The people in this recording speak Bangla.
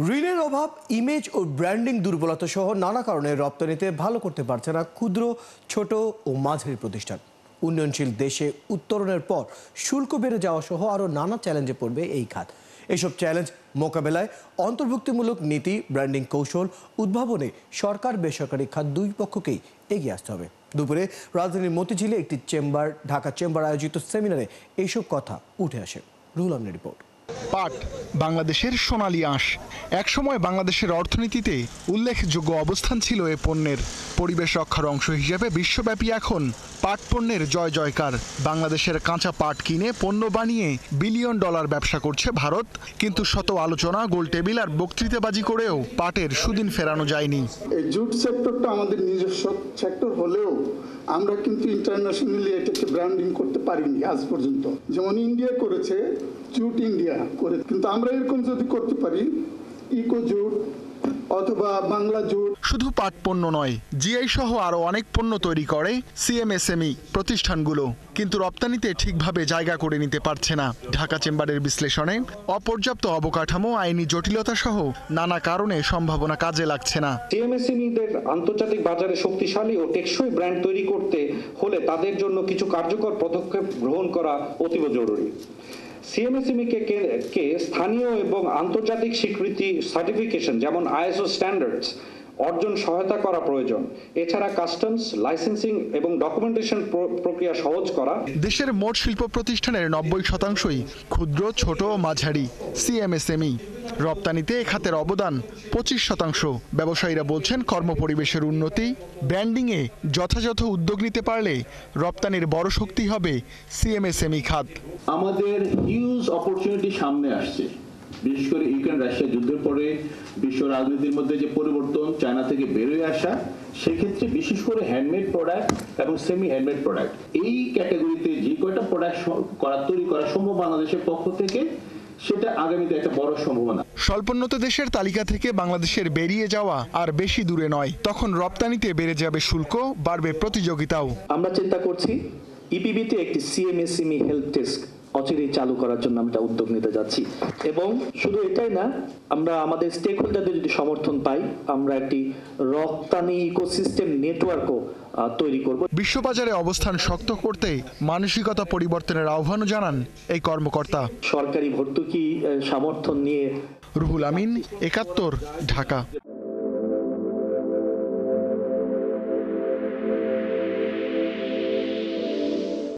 ঋণের অভাব, ইমেজ ও ব্র্যান্ডিং দুর্বলতা সহ নানা কারণে রপ্তানিতে ভালো করতে পারছে না ক্ষুদ্র, ছোট ও মাঝারি প্রতিষ্ঠান। উন্নয়নশীল দেশে উত্তরণের পর শুল্ক বেড়ে যাওয়া সহ আরও নানা চ্যালেঞ্জে পড়বে এই খাত। এসব চ্যালেঞ্জ মোকাবেলায় অন্তর্ভুক্তিমূলক নীতি, ব্র্যান্ডিং কৌশল উদ্ভাবনে সরকার বেসরকারি খাত দুই পক্ষকেই এগিয়ে আসতে হবে। দুপুরে রাজধানীর মতিঝিলে একটি ঢাকা চেম্বার আয়োজিত সেমিনারে এইসব কথা উঠে আসে। রুহুল আমিনের রিপোর্ট। পাট বাংলাদেশের সোনালী আঁশ। একসময় বাংলাদেশের অর্থনীতিতে উল্লেখযোগ্য অবস্থান ছিল এ পণ্যের। পরিবেশ রক্ষার অংশ হিসেবে বিশ্বব্যাপী এখন পাট পণ্যের জয় জয়কার। বাংলাদেশের কাঁচা পাট কিনে পণ্য বানিয়ে বিলিয়ন ডলার ব্যবসা করছে ভারত। কিন্তু শত আলোচনা, গোলটেবিল আর বক্তৃতাবাজি করেও পাটের সুদিন ফেরানো যায়নি। এই জুট সেক্টরটা আমাদের নিজস্ব সেক্টর হলেও আমরা কিন্তু ইন্টারন্যাশনালি এটাকে ব্র্যান্ডিং করতে পারিনি আজ পর্যন্ত। যেমন ইন্ডিয়া করেছে, জুট ইন্ডিয়া করে, কিন্তু আমরা এরকম যদি করতে পারি ইকো জুট অথবা বাংলা জুট। শুধু পাট পণ্য নয়, জিআই সহ আরো অনেক পণ্য তৈরি করে সিএমএসএমই প্রতিষ্ঠানগুলো, কিন্তু রপ্তানিতে ঠিকভাবে জায়গা করে নিতে পারছে না। ঢাকা চেম্বারের বিশ্লেষণে অপর্যাপ্ত অবকাঠামো, আইনি জটিলতা সহ নানা কারণে সম্ভাবনা কাজে লাগছে না। সিএমএসএমইদের আন্তর্জাতিক বাজারে শক্তিশালী ও টেকসই ব্র্যান্ড তৈরি করতে হলে তাদের জন্য কিছু কার্যকর পদক্ষেপ গ্রহণ করা অতীব জরুরি। সিএমএসএমই-কে স্থানীয় এবং আন্তর্জাতিক স্বীকৃতি সার্টিফিকেশন যেমন আইএসও স্ট্যান্ডার্ডস অর্জন সহায়তা করা প্রয়োজন। এছাড়া কাস্টমস, লাইসেন্সিং এবং ডকুমেন্টেশন প্রক্রিয়া সহজ করা। দেশের মোট শিল্প প্রতিষ্ঠানের 90%ই ক্ষুদ্র, ছোট ও মাঝারি সিএমএসএমই। রপ্তানিতে এ খাতের অবদান 25%। ব্যবসায়ীরা বলছেন, কর্মপরিবেশের উন্নতি, ব্র্যান্ডিংয়ে যথাযথ উদ্যোগ নিতে পারলে রপ্তানির বড় শক্তি হবে সিএমএসএমই খাত। আমাদের হিউজ অপরচুনিটি সামনে আসছে, বিশেষ করে ইউক্রেন রাশিয়া যুদ্ধের পরে বিশ্ব রাজনীতির মধ্যে যে পরিবর্তন, চায়না থেকে বেরোয় আসা, সেক্ষেত্রে বিশেষ করে হ্যান্ডমেড প্রোডাক্ট এবং সেমি হ্যান্ডমেড প্রোডাক্ট, এই ক্যাটাগরিতে যে কয়টা প্রোডাক্ট তৈরি করা সম্ভব বাংলাদেশের পক্ষ থেকে, সেটা আগামীতে একটা বড় সম্ভাবনা। স্বল্পোন্নত দেশের তালিকা থেকে বাংলাদেশের বেরিয়ে যাওয়া আর বেশি দূরে নয়। তখন রপ্তানিতে বেড়ে যাবে শুল্ক, বাড়বে প্রতিযোগিতাও। আমরা চিন্তা করছি ইপিবিতে একটি সিএমএসএমই হেল্প ডেস্ক অচিরেই চালু করার জন্য আমরা উদ্যোগ নিতে যাচ্ছি। এবং শুধু এটাই না, আমরা আমাদের স্টেক হোল্ডারদের যদি সমর্থন পাই, আমরা একটি রপ্তানি ইকোসিস্টেম নেটওয়ার্কও তৈরি করব। বিশ্ববাজারে অবস্থান শক্ত করতে মানসিকতা পরিবর্তনের আহ্বানও জানান এই কর্মকর্তা। সরকারি ভর্তুকি সমর্থন নিয়ে। রুহুল আমিন, ৭১, ঢাকা।